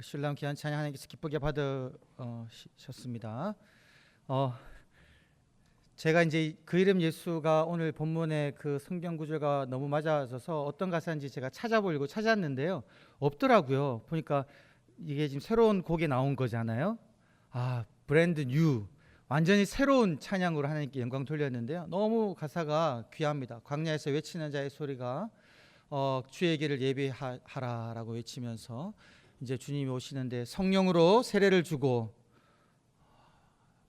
신랑 귀한 찬양 하나님께서 기쁘게 받으셨습니다. 제가 이제 그 이름 예수가 오늘 본문의 그 성경 구절과 너무 맞아져서 어떤 가사인지 제가 찾아보려고 찾았는데요. 없더라고요. 보니까 이게 지금 새로운 곡이 나온 거잖아요. 브랜드 뉴, 완전히 새로운 찬양으로 하나님께 영광 돌렸는데요. 너무 가사가 귀합니다. 광야에서 외치는 자의 소리가 주의 길을 예비하라라고 외치면서 이제 주님이 오시는데 성령으로 세례를 주고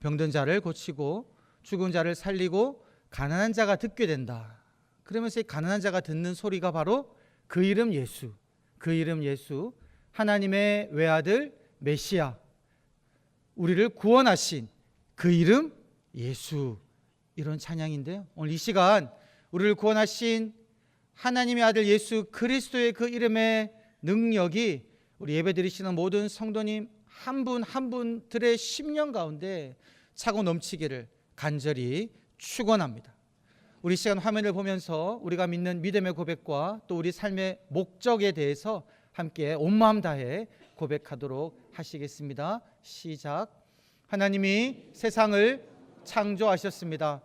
병든 자를 고치고 죽은 자를 살리고 가난한 자가 듣게 된다. 그러면서 이 가난한 자가 듣는 소리가 바로 그 이름 예수, 그 이름 예수, 하나님의 외아들 메시아, 우리를 구원하신 그 이름 예수, 이런 찬양인데요. 오늘 이 시간 우리를 구원하신 하나님의 아들 예수 그리스도의 그 이름의 능력이 우리 예배드리시는 모든 성도님 한 분 한 분들의 심령 가운데 차고 넘치기를 간절히 축원합니다. 우리 시간 화면을 보면서 우리가 믿는 믿음의 고백과 또 우리 삶의 목적에 대해서 함께 온 마음 다해 고백하도록 하시겠습니다. 시작. 하나님이 세상을 창조하셨습니다.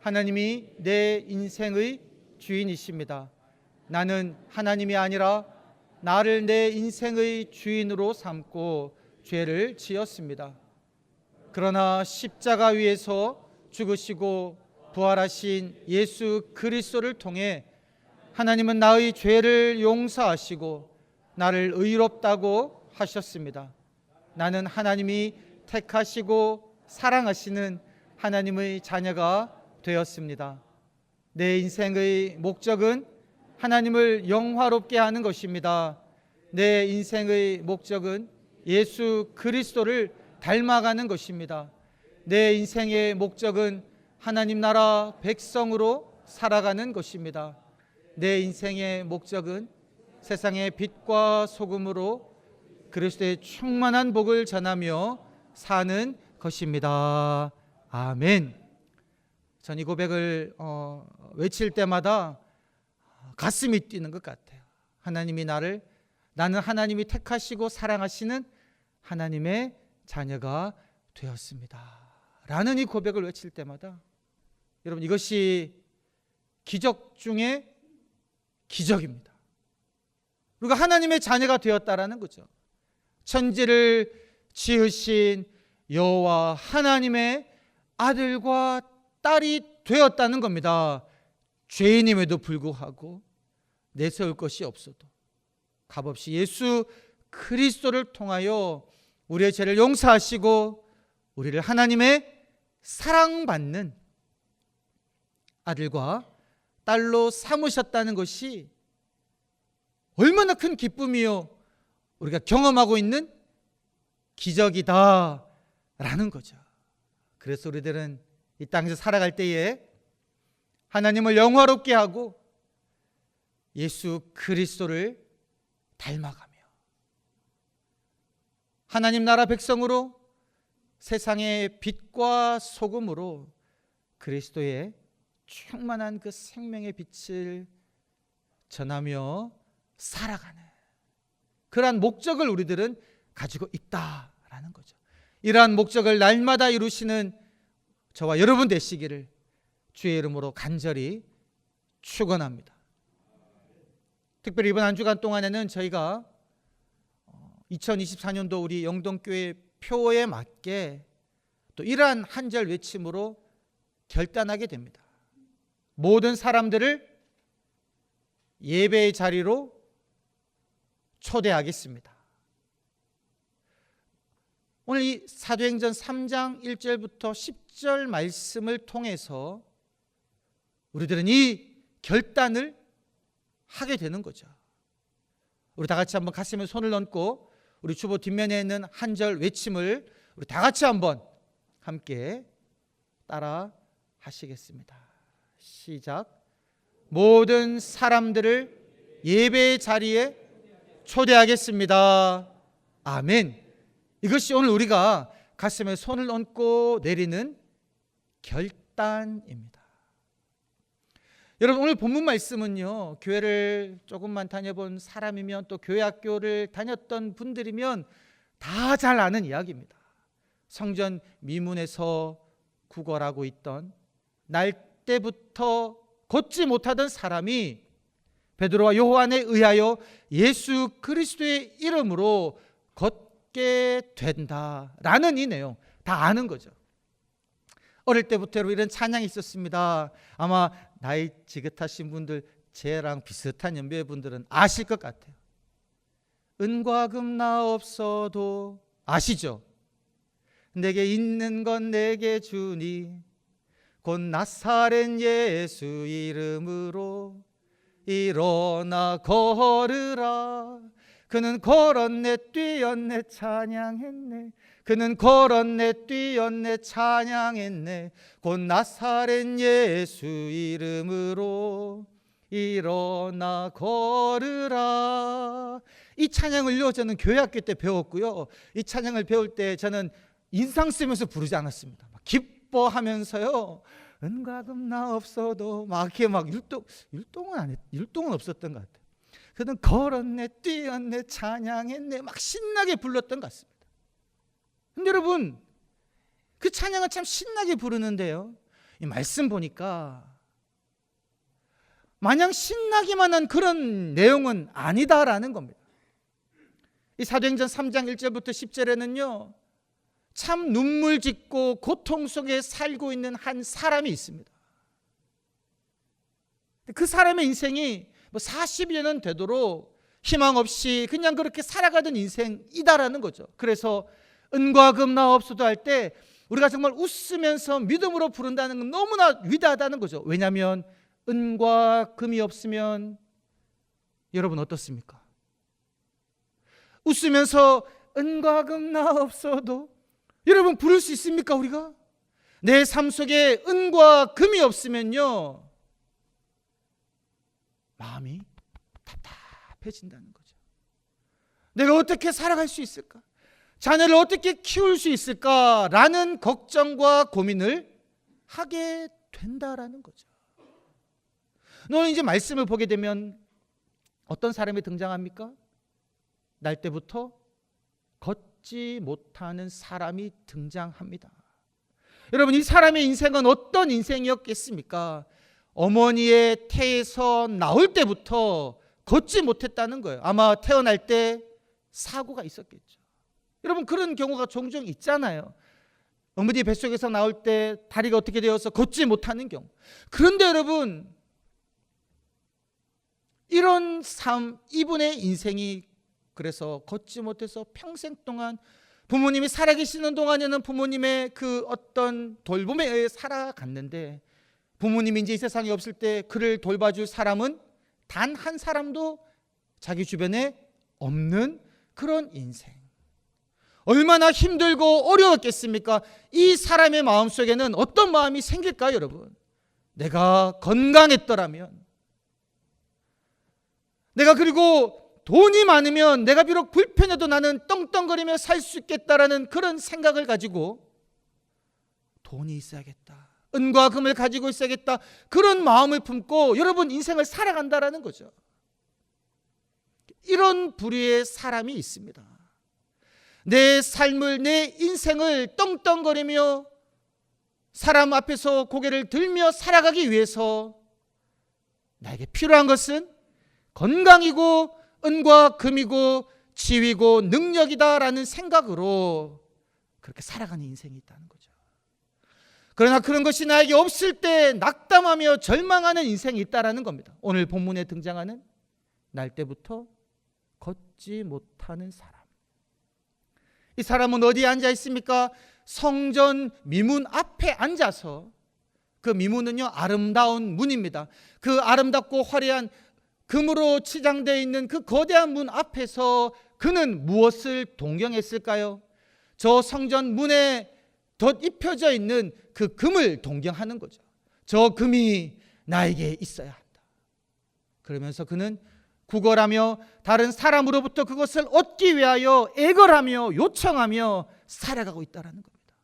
하나님이 내 인생의 주인이십니다. 나는 하나님이 아니라 나를 내 인생의 주인으로 삼고 죄를 지었습니다. 그러나 십자가 위에서 죽으시고 부활하신 예수 그리스도를 통해 하나님은 나의 죄를 용서하시고 나를 의롭다고 하셨습니다. 나는 하나님이 택하시고 사랑하시는 하나님의 자녀가 되었습니다. 내 인생의 목적은 하나님을 영화롭게 하는 것입니다. 내 인생의 목적은 예수 그리스도를 닮아가는 것입니다. 내 인생의 목적은 하나님 나라 백성으로 살아가는 것입니다. 내 인생의 목적은 세상의 빛과 소금으로 그리스도의 충만한 복을 전하며 사는 것입니다. 아멘. 전 이 고백을 외칠 때마다 가슴이 뛰는 것 같아요. 나는 하나님이 택하시고 사랑하시는 하나님의 자녀가 되었습니다 라는 이 고백을 외칠 때마다 여러분, 이것이 기적 중에 기적입니다. 우리가 하나님의 자녀가 되었다라는 거죠. 천지를 지으신 여호와 하나님의 아들과 딸이 되었다는 겁니다. 죄인임에도 불구하고 내세울 것이 없어도 값없이 예수 그리스도를 통하여 우리의 죄를 용서하시고 우리를 하나님의 사랑받는 아들과 딸로 삼으셨다는 것이 얼마나 큰 기쁨이요, 우리가 경험하고 있는 기적이다라는 거죠. 그래서 우리들은 이 땅에서 살아갈 때에 하나님을 영화롭게 하고 예수 그리스도를 닮아가며 하나님 나라 백성으로 세상의 빛과 소금으로 그리스도의 충만한 그 생명의 빛을 전하며 살아가는 그러한 목적을 우리들은 가지고 있다라는 거죠. 이러한 목적을 날마다 이루시는 저와 여러분 되시기를 주의 이름으로 간절히 축원합니다. 특별히 이번 한 주간 동안에는 저희가 2024년도 우리 영동교회 표에 맞게 또 이러한 한절 외침으로 결단하게 됩니다. 모든 사람들을 예배의 자리로 초대하겠습니다. 오늘 이 사도행전 3장 1절부터 10절 말씀을 통해서 우리들은 이 결단을 하게 되는 거죠. 우리 다 같이 한번 가슴에 손을 얹고 우리 주보 뒷면에 있는 한 절 외침을 우리 다 같이 한번 함께 따라 하시겠습니다. 시작. 모든 사람들을 예배의 자리에 초대하겠습니다. 아멘. 이것이 오늘 우리가 가슴에 손을 얹고 내리는 결단입니다. 여러분, 오늘 본문 말씀은요, 교회를 조금만 다녀본 사람이면 또 교회 학교를 다녔던 분들이면 다 잘 아는 이야기입니다. 성전 미문에서 구걸하고 있던, 날 때부터 걷지 못하던 사람이 베드로와 요한에 의하여 예수 그리스도의 이름으로 걷게 된다라는 이 내용 다 아는 거죠. 어릴 때부터 이런 찬양이 있었습니다. 아마 나이 지긋하신 분들, 제랑 비슷한 연배의 분들은 아실 것 같아요. 은과 금 나 없어도, 아시죠? 내게 있는 건 내게 주니 곧 나사렛 예수 이름으로 일어나 걸으라. 그는 걸었네 뛰었네 찬양했네. 그는 걸었네 뛰었네 찬양했네. 곧 나사렛 예수 이름으로 일어나 걸으라. 이 찬양을요, 저는 교회학교 때 배웠고요. 이 찬양을 배울 때 저는 인상 쓰면서 부르지 않았습니다. 막 기뻐하면서요, 은과 금 나 없어도 막 이렇게 막 율동은 없었던 것 같아요. 그는 걸었네 뛰었네 찬양했네 막 신나게 불렀던 것 같습니다. 근데 여러분, 그 찬양은 참 신나게 부르는데요, 이 말씀 보니까 마냥 신나기만 한 그런 내용은 아니다라는 겁니다. 이 사도행전 3장 1절부터 10절에는요, 참 눈물 짓고 고통 속에 살고 있는 한 사람이 있습니다. 그 사람의 인생이 40여년 되도록 희망 없이 그냥 그렇게 살아가던 인생이다라는 거죠. 그래서 은과 금 나 없어도 할 때 우리가 정말 웃으면서 믿음으로 부른다는 건 너무나 위대하다는 거죠. 왜냐하면 은과 금이 없으면 여러분 어떻습니까? 웃으면서 은과 금 나 없어도 여러분 부를 수 있습니까? 우리가 내 삶 속에 은과 금이 없으면요, 마음이 답답해진다는 거죠. 내가 어떻게 살아갈 수 있을까? 자녀를 어떻게 키울 수 있을까라는 걱정과 고민을 하게 된다라는 거죠. 너는 이제 말씀을 보게 되면 어떤 사람이 등장합니까? 날 때부터 걷지 못하는 사람이 등장합니다. 여러분, 이 사람의 인생은 어떤 인생이었겠습니까? 어머니의 태에서 나올 때부터 걷지 못했다는 거예요. 아마 태어날 때 사고가 있었겠죠. 여러분, 그런 경우가 종종 있잖아요. 어머니 뱃속에서 나올 때 다리가 어떻게 되어서 걷지 못하는 경우. 그런데 여러분, 이런 삶, 이분의 인생이 그래서 걷지 못해서 평생 동안 부모님이 살아계시는 동안에는 부모님의 그 어떤 돌봄에 의해 살아갔는데, 부모님이 이제 이 세상에 없을 때 그를 돌봐줄 사람은 단 한 사람도 자기 주변에 없는 그런 인생. 얼마나 힘들고 어려웠겠습니까? 이 사람의 마음속에는 어떤 마음이 생길까요, 여러분? 내가 건강했더라면, 내가 그리고 돈이 많으면 내가 비록 불편해도 나는 떵떵거리며 살 수 있겠다라는 그런 생각을 가지고 돈이 있어야겠다, 은과 금을 가지고 있어야겠다, 그런 마음을 품고 여러분 인생을 살아간다라는 거죠. 이런 부류의 사람이 있습니다. 내 삶을, 내 인생을 떵떵거리며 사람 앞에서 고개를 들며 살아가기 위해서 나에게 필요한 것은 건강이고 은과 금이고 지위고 능력이다라는 생각으로 그렇게 살아가는 인생이 있다는 거죠. 그러나 그런 것이 나에게 없을 때 낙담하며 절망하는 인생이 있다라는 겁니다. 오늘 본문에 등장하는 날 때부터 걷지 못하는 사람. 이 사람은 어디에 앉아 있습니까? 성전 미문 앞에 앉아서, 그 미문은요 아름다운 문입니다. 그 아름답고 화려한 금으로 치장되어 있는 그 거대한 문 앞에서 그는 무엇을 동경했을까요? 저 성전 문에 덧입혀져 있는 그 금을 동경하는 거죠. 저 금이 나에게 있어야 한다. 그러면서 그는 구걸하며 다른 사람으로부터 그것을 얻기 위하여 애걸하며 요청하며 살아가고 있다는 겁니다.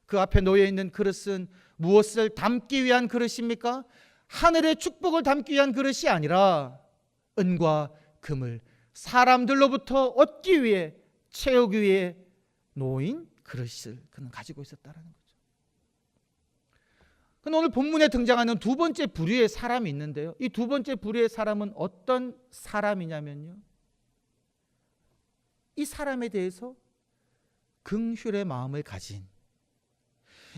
그 앞에 놓여 있는 그릇은 무엇을 담기 위한 그릇입니까? 하늘의 축복을 담기 위한 그릇이 아니라 은과 금을 사람들로부터 얻기 위해, 채우기 위해 놓인 그릇을 그는 가지고 있었다는 거죠. 근데 오늘 본문에 등장하는 두 번째 부류의 사람이 있는데요, 이 두 번째 부류의 사람은 어떤 사람이냐면요, 이 사람에 대해서 긍휼의 마음을 가진,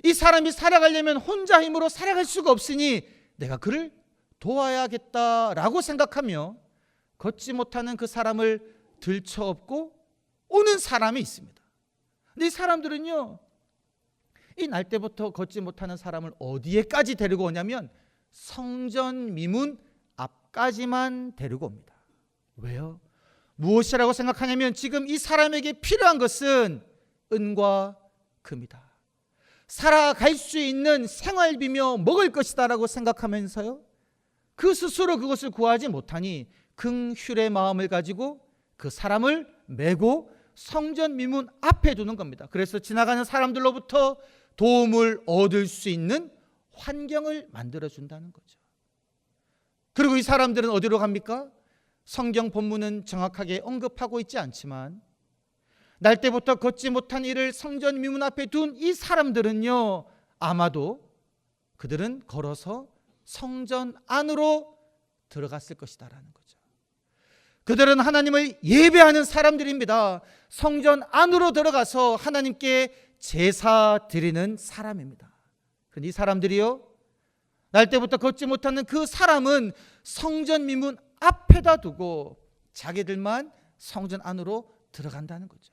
이 사람이 살아가려면 혼자 힘으로 살아갈 수가 없으니 내가 그를 도와야겠다라고 생각하며 걷지 못하는 그 사람을 들쳐업고 오는 사람이 있습니다. 근데 이 사람들은요, 이 날 때부터 걷지 못하는 사람을 어디에까지 데리고 오냐면 성전 미문 앞까지만 데리고 옵니다. 왜요? 무엇이라고 생각하냐면 지금 이 사람에게 필요한 것은 은과 금이다. 살아갈 수 있는 생활비며 먹을 것이다 라고 생각하면서요, 그 스스로 그것을 구하지 못하니 긍휼의 마음을 가지고 그 사람을 메고 성전 미문 앞에 두는 겁니다. 그래서 지나가는 사람들로부터 도움을 얻을 수 있는 환경을 만들어준다는 거죠. 그리고 이 사람들은 어디로 갑니까? 성경 본문은 정확하게 언급하고 있지 않지만 날 때부터 걷지 못한 이를 성전 미문 앞에 둔 이 사람들은요, 아마도 그들은 걸어서 성전 안으로 들어갔을 것이다라는 거죠. 그들은 하나님을 예배하는 사람들입니다. 성전 안으로 들어가서 하나님께 제사 드리는 사람입니다. 그런데 이 사람들이요, 날 때부터 걷지 못하는 그 사람은 성전 미문 앞에다 두고 자기들만 성전 안으로 들어간다는 거죠.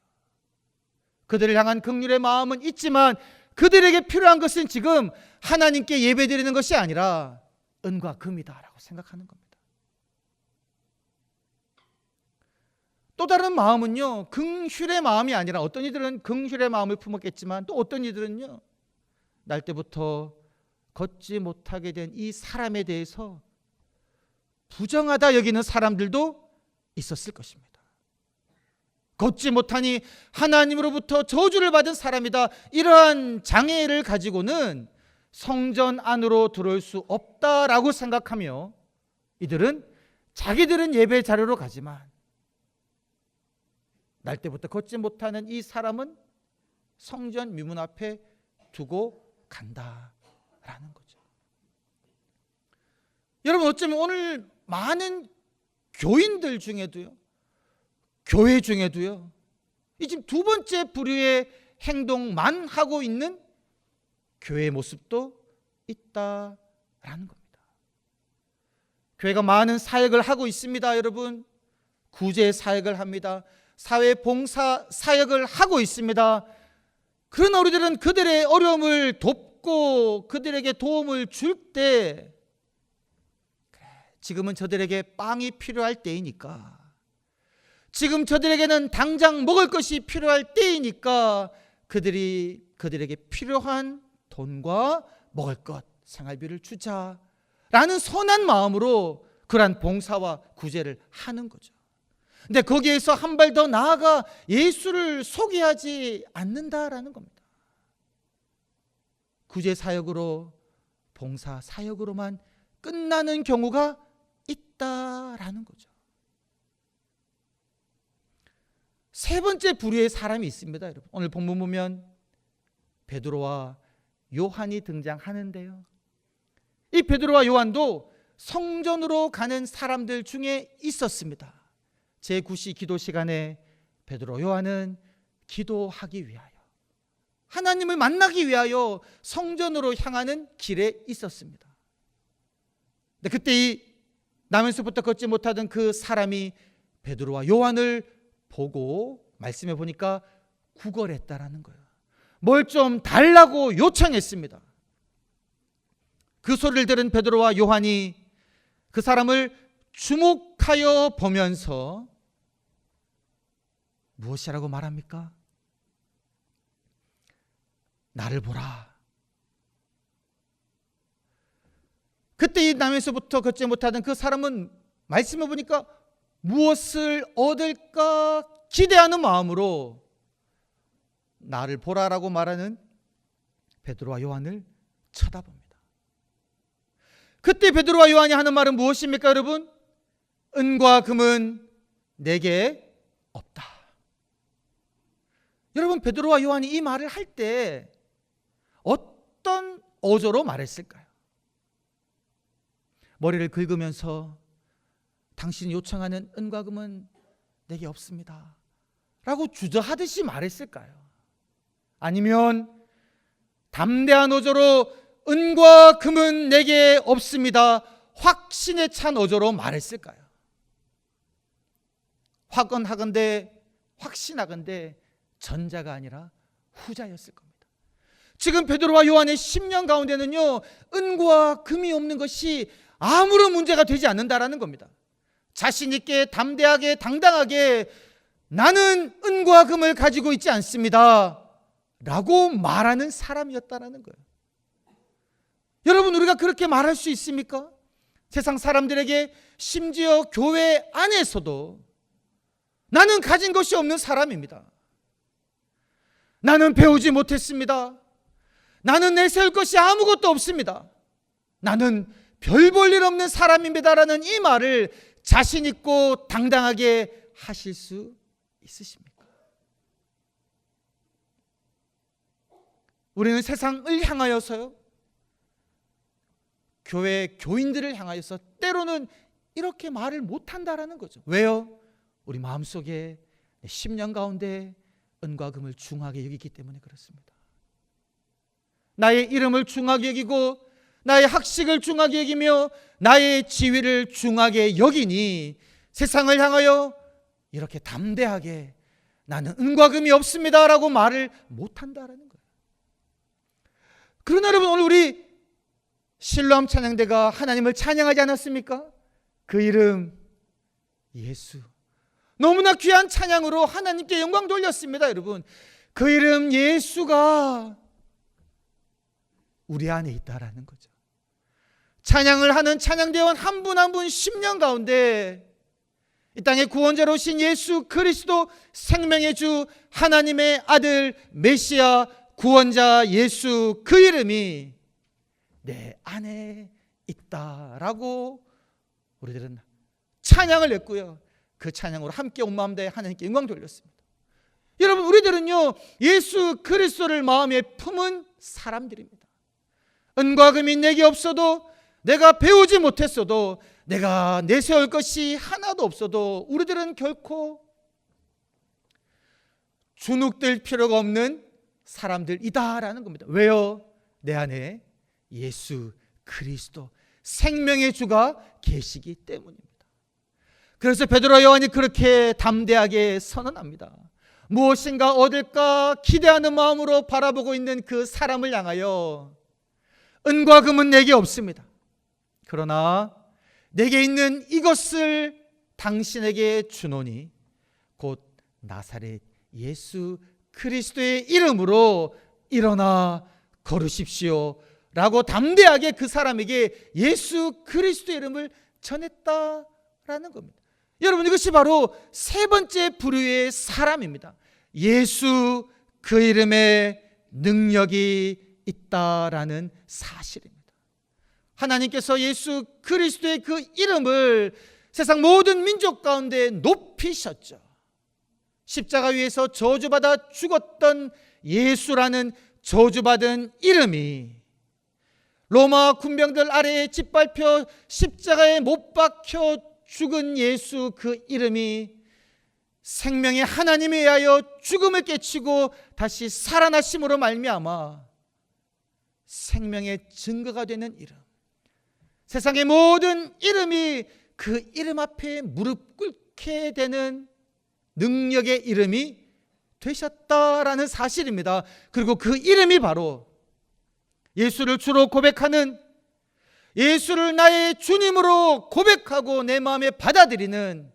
그들을 향한 긍휼의 마음은 있지만 그들에게 필요한 것은 지금 하나님께 예배드리는 것이 아니라 은과 금이다라고 생각하는 겁니다. 또 다른 마음은요, 긍휼의 마음이 아니라, 어떤 이들은 긍휼의 마음을 품었겠지만 또 어떤 이들은요, 날 때부터 걷지 못하게 된 이 사람에 대해서 부정하다 여기는 사람들도 있었을 것입니다. 걷지 못하니 하나님으로부터 저주를 받은 사람이다, 이러한 장애를 가지고는 성전 안으로 들어올 수 없다라고 생각하며 이들은 자기들은 예배 자료로 가지만 날 때부터 걷지 못하는 이 사람은 성전 미문 앞에 두고 간다라는 거죠. 여러분, 어쩌면 오늘 많은 교인들 중에도요, 교회 중에도요, 이 지금 두 번째 부류의 행동만 하고 있는 교회의 모습도 있다라는 겁니다. 교회가 많은 사역을 하고 있습니다. 여러분, 구제 사역을 합니다. 사회 봉사 사역을 하고 있습니다. 그러나 우리들은 그들의 어려움을 돕고 그들에게 도움을 줄 때, 지금은 저들에게 빵이 필요할 때이니까, 지금 저들에게는 당장 먹을 것이 필요할 때이니까 그들에게 필요한 돈과 먹을 것, 생활비를 주자라는 선한 마음으로 그러한 봉사와 구제를 하는 거죠. 근데 거기에서 한 발 더 나아가 예수를 소개하지 않는다라는 겁니다. 구제 사역으로, 봉사 사역으로만 끝나는 경우가 있다라는 거죠. 세 번째 부류의 사람이 있습니다, 여러분. 오늘 본문 보면 베드로와 요한이 등장하는데요, 이 베드로와 요한도 성전으로 가는 사람들 중에 있었습니다. 제9시 기도 시간에 베드로 요한은 기도하기 위하여, 하나님을 만나기 위하여 성전으로 향하는 길에 있었습니다. 근데 그때 이 나면서부터 걷지 못하던 그 사람이 베드로와 요한을 보고 말씀해 보니까 구걸했다라는 거예요. 뭘 좀 달라고 요청했습니다. 그 소리를 들은 베드로와 요한이 그 사람을 주목하여 보면서 무엇이라고 말합니까? 나를 보라. 그때 이 남에서부터 걷지 못하던 그 사람은 말씀해 보니까 무엇을 얻을까 기대하는 마음으로 나를 보라라고 말하는 베드로와 요한을 쳐다봅니다. 그때 베드로와 요한이 하는 말은 무엇입니까, 여러분? 은과 금은 내게 없다. 여러분, 베드로와 요한이 이 말을 할 때 어떤 어조로 말했을까요? 머리를 긁으면서 당신이 요청하는 은과 금은 내게 없습니다 라고 주저하듯이 말했을까요? 아니면 담대한 어조로 은과 금은 내게 없습니다, 확신에 찬 어조로 말했을까요? 확언하건대, 확신하건대 전자가 아니라 후자였을 겁니다. 지금 베드로와 요한의 심령 가운데는요, 은과 금이 없는 것이 아무런 문제가 되지 않는다라는 겁니다. 자신 있게 담대하게 당당하게 나는 은과 금을 가지고 있지 않습니다 라고 말하는 사람이었다라는 거예요. 여러분, 우리가 그렇게 말할 수 있습니까? 세상 사람들에게, 심지어 교회 안에서도 나는 가진 것이 없는 사람입니다. 나는 배우지 못했습니다. 나는 내세울 것이 아무것도 없습니다. 나는 별 볼 일 없는 사람입니다라는 이 말을 자신 있고 당당하게 하실 수 있으십니까? 우리는 세상을 향하여서요, 교회 교인들을 향하여서 때로는 이렇게 말을 못한다라는 거죠. 왜요? 우리 마음속에, 심령 가운데 은과 금을 중하게 여기기 때문에 그렇습니다. 나의 이름을 중하게 여기고 나의 학식을 중하게 여기며 나의 지위를 중하게 여기니 세상을 향하여 이렇게 담대하게 나는 은과 금이 없습니다 라고 말을 못한다라는 거예요. 그러나 여러분, 오늘 우리 실로암 찬양대가 하나님을 찬양하지 않았습니까? 그 이름 예수, 너무나 귀한 찬양으로 하나님께 영광 돌렸습니다. 여러분, 그 이름 예수가 우리 안에 있다라는 거죠. 찬양을 하는 찬양대원 한 분 한 분 심령 가운데 이 땅의 구원자로 오신 예수 그리스도, 생명의 주 하나님의 아들 메시아 구원자 예수, 그 이름이 내 안에 있다라고 우리들은 찬양을 했고요, 그 찬양으로 함께 온 마음 다해 하나님께 영광 돌렸습니다. 여러분, 우리들은요, 예수 그리스도를 마음에 품은 사람들입니다. 은과 금이 내게 없어도, 내가 배우지 못했어도, 내가 내세울 것이 하나도 없어도 우리들은 결코 주눅들 필요가 없는 사람들이다라는 겁니다. 왜요? 내 안에 예수 그리스도, 생명의 주가 계시기 때문입니다. 그래서 베드로와 요한이 그렇게 담대하게 선언합니다. 무엇인가 얻을까 기대하는 마음으로 바라보고 있는 그 사람을 향하여 은과 금은 내게 없습니다. 그러나 내게 있는 이것을 당신에게 주노니 곧 나사렛 예수 그리스도의 이름으로 일어나 걸으십시오 라고 담대하게 그 사람에게 예수 그리스도의 이름을 전했다라는 겁니다. 여러분, 이것이 바로 세 번째 부류의 사람입니다. 예수 그 이름에 능력이 있다라는 사실입니다. 하나님께서 예수 그리스도의 그 이름을 세상 모든 민족 가운데 높이셨죠. 십자가 위에서 저주받아 죽었던 예수라는 저주받은 이름이 로마 군병들 아래에 짓밟혀 십자가에 못 박혀 죽은 예수, 그 이름이 생명의 하나님에 의하여 죽음을 깨치고 다시 살아나심으로 말미암아 생명의 증거가 되는 이름, 세상의 모든 이름이 그 이름 앞에 무릎 꿇게 되는 능력의 이름이 되셨다라는 사실입니다. 그리고 그 이름이 바로 예수를 주로 고백하는, 예수를 나의 주님으로 고백하고 내 마음에 받아들이는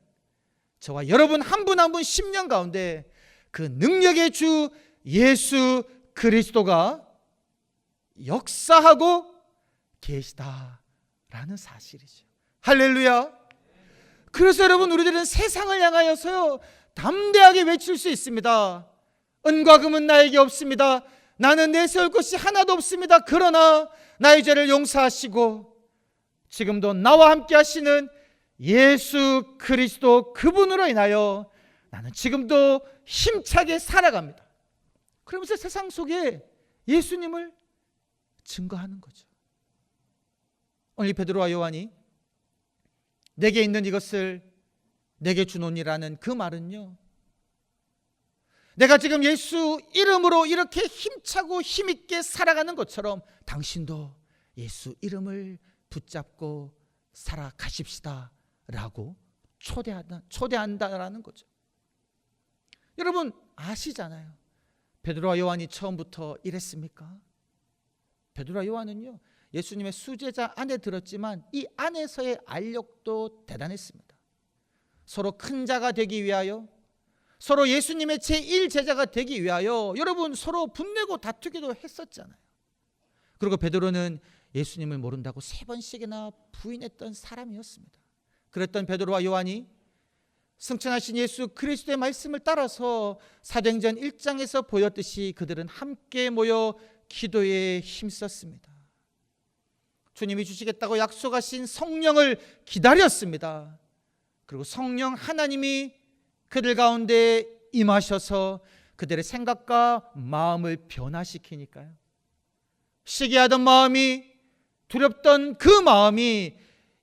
저와 여러분 한 분 한 분 심령 가운데 그 능력의 주 예수 그리스도가 역사하고 계시다라는 사실이죠. 할렐루야. 그래서 여러분, 우리들은 세상을 향하여서요 담대하게 외칠 수 있습니다. 은과 금은 나에게 없습니다. 나는 내세울 것이 하나도 없습니다. 그러나 나의 죄를 용서하시고 지금도 나와 함께 하시는 예수 그리스도 그분으로 인하여 나는 지금도 힘차게 살아갑니다. 그러면서 세상 속에 예수님을 증거하는 거죠. 오늘 베드로와 요한이 내게 있는 이것을 내게 주노니라는 그 말은요, 내가 지금 예수 이름으로 이렇게 힘차고 힘있게 살아가는 것처럼 당신도 예수 이름을 붙잡고 살아가십시다 라고 초대한다라는 거죠. 여러분 아시잖아요. 베드로와 요한이 처음부터 이랬습니까? 베드로와 요한은요, 예수님의 수제자 안에 들었지만 이 안에서의 알력도 대단했습니다. 서로 큰 자가 되기 위하여, 서로 예수님의 제1제자가 되기 위하여 여러분 서로 분내고 다투기도 했었잖아요. 그리고 베드로는 예수님을 모른다고 3번씩이나 부인했던 사람이었습니다. 그랬던 베드로와 요한이 승천하신 예수 그리스도의 말씀을 따라서 사도행전 1장에서 보였듯이 그들은 함께 모여 기도에 힘썼습니다. 주님이 주시겠다고 약속하신 성령을 기다렸습니다. 그리고 성령 하나님이 그들 가운데 임하셔서 그들의 생각과 마음을 변화시키니까요, 시기하던 마음이, 두렵던 그 마음이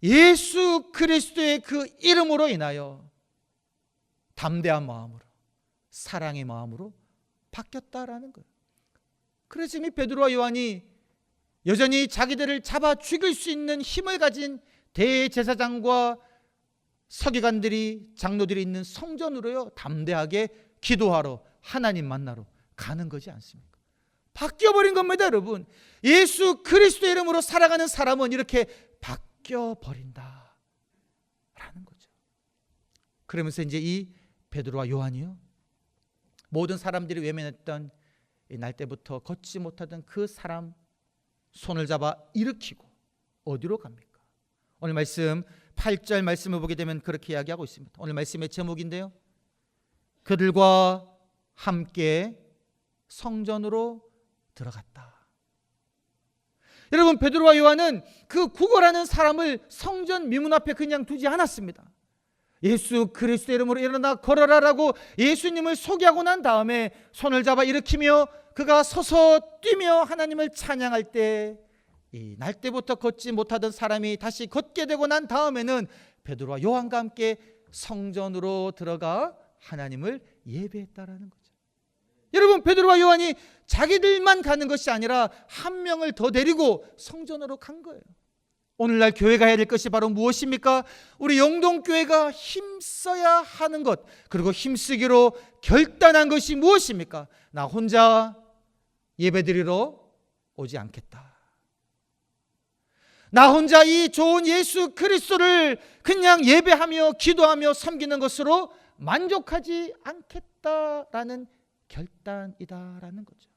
예수 그리스도의 그 이름으로 인하여 담대한 마음으로, 사랑의 마음으로 바뀌었다라는 거예요. 그래서 지금 베드로와 요한이 여전히 자기들을 잡아 죽일 수 있는 힘을 가진 대제사장과 서기관들이, 장로들이 있는 성전으로요 담대하게 기도하러, 하나님 만나러 가는 거지 않습니까? 바뀌어버린 겁니다. 여러분, 예수 그리스도 이름으로 살아가는 사람은 이렇게 바뀌어버린다 라는 거죠. 그러면서 이제 이 베드로와 요한이요, 모든 사람들이 외면했던 이 날 때부터 걷지 못하던 그 사람 손을 잡아 일으키고 어디로 갑니까? 오늘 말씀 8절 말씀을 보게 되면 그렇게 이야기하고 있습니다. 오늘 말씀의 제목인데요, 그들과 함께 성전으로 들어갔다. 여러분, 베드로와 요한은 그 구걸하는 사람을 성전 미문 앞에 그냥 두지 않았습니다. 예수 그리스도 이름으로 일어나 걸어라라고 예수님을 소개하고 난 다음에 손을 잡아 일으키며 그가 서서 뛰며 하나님을 찬양할 때, 이 날 때부터 걷지 못하던 사람이 다시 걷게 되고 난 다음에는 베드로와 요한과 함께 성전으로 들어가 하나님을 예배했다라는 거죠. 여러분, 베드로와 요한이 자기들만 가는 것이 아니라 한 명을 더 데리고 성전으로 간 거예요. 오늘날 교회가 해야 될 것이 바로 무엇입니까? 우리 영동교회가 힘써야 하는 것, 그리고 힘쓰기로 결단한 것이 무엇입니까? 나 혼자 예배드리러 오지 않겠다. 나 혼자 이 좋은 예수 그리스도를 그냥 예배하며 기도하며 섬기는 것으로 만족하지 않겠다라는 결단이다라는 거죠.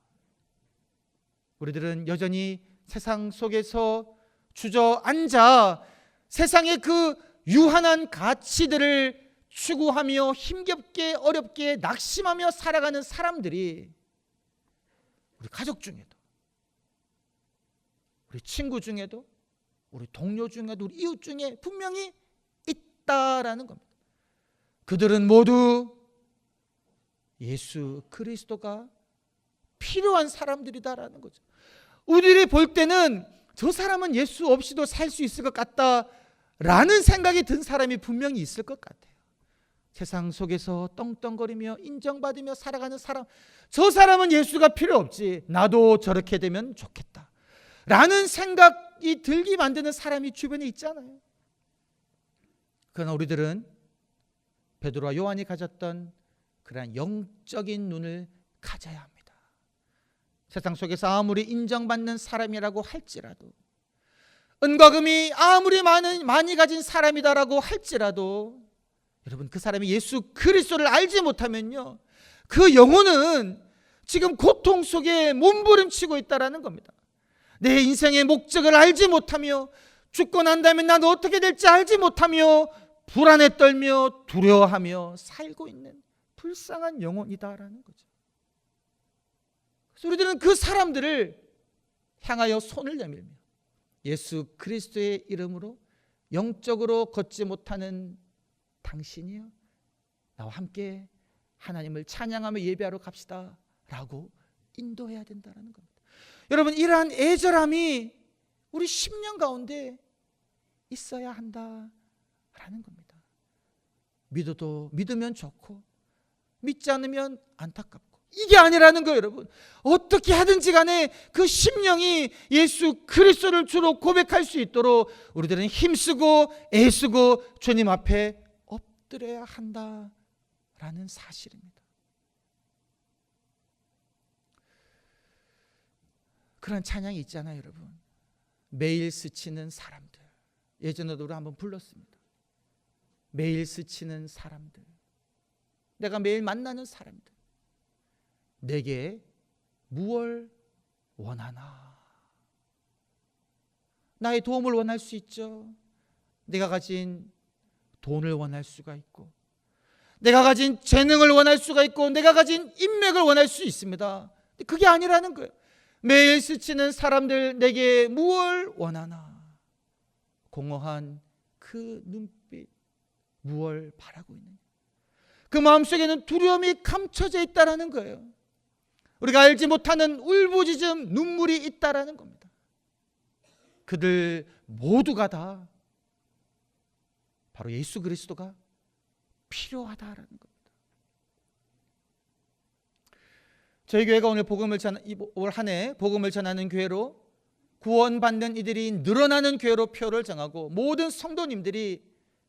우리들은 여전히 세상 속에서 주저앉아 세상의 그 유한한 가치들을 추구하며 힘겹게 어렵게 낙심하며 살아가는 사람들이 우리 가족 중에도, 우리 친구 중에도, 우리 동료 중에도, 우리 이웃 중에 분명히 있다라는 겁니다. 그들은 모두 예수 그리스도가 필요한 사람들이다라는 거죠. 우리들이 볼 때는 저 사람은 예수 없이도 살 수 있을 것 같다라는 생각이 든 사람이 분명히 있을 것 같아요. 세상 속에서 떵떵거리며 인정받으며 살아가는 사람, 저 사람은 예수가 필요 없지, 나도 저렇게 되면 좋겠다 라는 생각이 들게 만드는 사람이 주변에 있잖아요. 그러나 우리들은 베드로와 요한이 가졌던 그러한 영적인 눈을 가져야 합니다. 세상 속에서 아무리 인정받는 사람이라고 할지라도, 은과 금이 아무리 많이 가진 사람이다라고 할지라도, 여러분, 그 사람이 예수 그리스도를 알지 못하면요, 그 영혼은 지금 고통 속에 몸부림치고 있다라는 겁니다. 내 인생의 목적을 알지 못하며, 죽고 난 다음에 난 어떻게 될지 알지 못하며 불안에 떨며 두려워하며 살고 있는 불쌍한 영혼이다라는 거죠. 그래서 우리들은 그 사람들을 향하여 손을 내밀며 예수 그리스도의 이름으로 영적으로 걷지 못하는 당신이요, 나와 함께 하나님을 찬양하며 예배하러 갑시다 라고 인도해야 된다는 겁니다. 여러분, 이러한 애절함이 우리 심령 가운데 있어야 한다라는 겁니다. 믿어도 믿으면 좋고 믿지 않으면 안타깝고, 이게 아니라는 거예요. 여러분, 어떻게 하든지 간에 그 심령이 예수 그리스도를 주로 고백할 수 있도록 우리들은 힘쓰고 애쓰고 주님 앞에 엎드려야 한다라는 사실입니다. 그런 찬양이 있잖아요, 여러분. 매일 스치는 사람들. 예전에도 우리 한번 불렀습니다. 매일 스치는 사람들, 내가 매일 만나는 사람들, 내게 무엇을 원하나. 나의 도움을 원할 수 있죠. 내가 가진 돈을 원할 수가 있고, 내가 가진 재능을 원할 수가 있고, 내가 가진 인맥을 원할 수 있습니다. 그게 아니라는 거예요. 매일 스치는 사람들, 내게 무엇을 원하나. 공허한 그 눈빛, 무엇을 바라고 있느냐. 그 마음속에는 두려움이 감춰져 있다라는 거예요. 우리가 알지 못하는 울부짖음, 눈물이 있다라는 겁니다. 그들 모두가 다 바로 예수 그리스도가 필요하다라는 겁니다. 저희 교회가 오늘 올 한 해 복음을 전하는 교회로, 구원받는 이들이 늘어나는 교회로 표를 정하고 모든 성도님들이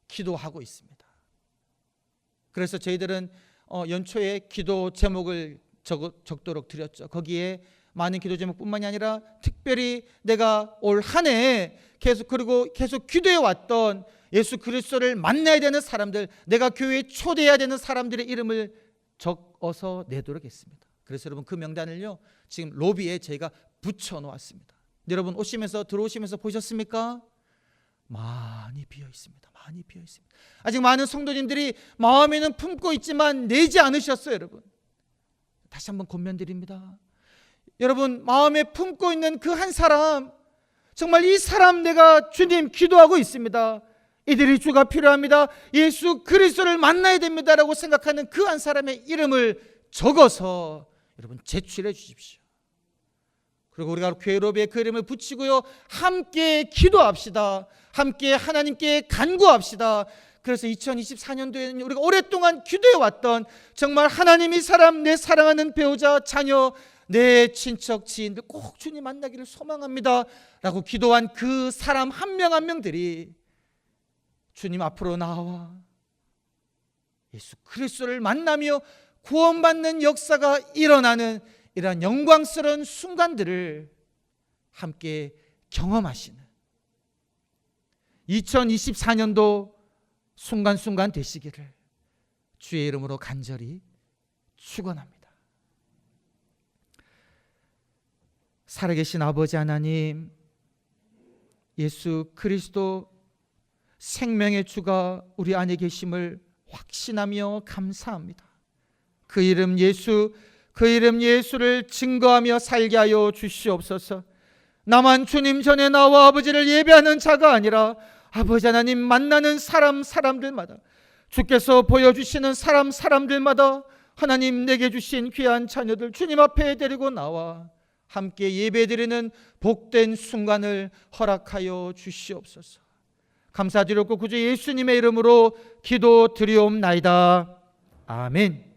기도하고 있습니다. 그래서 저희들은 연초에 기도 제목을 적도록 드렸죠. 거기에 많은 기도 제목뿐만이 아니라 특별히 내가 올 한 해 계속 기도해 왔던 예수 그리스도를 만나야 되는 사람들, 내가 교회에 초대해야 되는 사람들의 이름을 적어서 내도록 했습니다. 그래서 여러분, 그 명단을요 지금 로비에 저희가 붙여 놓았습니다. 여러분, 들어오시면서 보셨습니까? 많이 비어 있습니다. 많이 비어 있습니다. 아직 많은 성도님들이 마음에는 품고 있지만 내지 않으셨어요. 여러분, 다시 한번 권면드립니다. 여러분, 마음에 품고 있는 그 한 사람, 정말 이 사람 내가 주님 기도하고 있습니다, 이들이 주가 필요합니다, 예수 그리스도를 만나야 됩니다라고 생각하는 그 한 사람의 이름을 적어서 여러분 제출해 주십시오. 그리고 우리가 교회 로비에 그 이름을 붙이고요, 함께 기도합시다. 함께 하나님께 간구합시다. 그래서 2024년도에는 우리가 오랫동안 기도해왔던, 정말 하나님 이 사람, 내 사랑하는 배우자, 자녀, 내 친척, 지인들 꼭 주님 만나기를 소망합니다 라고 기도한 그 사람 한 명 한 명들이 주님 앞으로 나와 예수 그리스도를 만나며 구원받는 역사가 일어나는 이러한 영광스러운 순간들을 함께 경험하시는 2024년도 순간순간 되시기를 주의 이름으로 간절히 축원합니다. 살아계신 아버지 하나님, 예수 그리스도 생명의 주가 우리 안에 계심을 확신하며 감사합니다. 그 이름 예수를 증거하며 살게 하여 주시옵소서. 나만 주님 전에 나와 아버지를 예배하는 자가 아니라 아버지 하나님 만나는 사람들마다, 주께서 보여주시는 사람들마다 하나님 내게 주신 귀한 자녀들 주님 앞에 데리고 나와 함께 예배드리는 복된 순간을 허락하여 주시옵소서. 감사드렸고 구주 예수님의 이름으로 기도드리옵나이다. 아멘.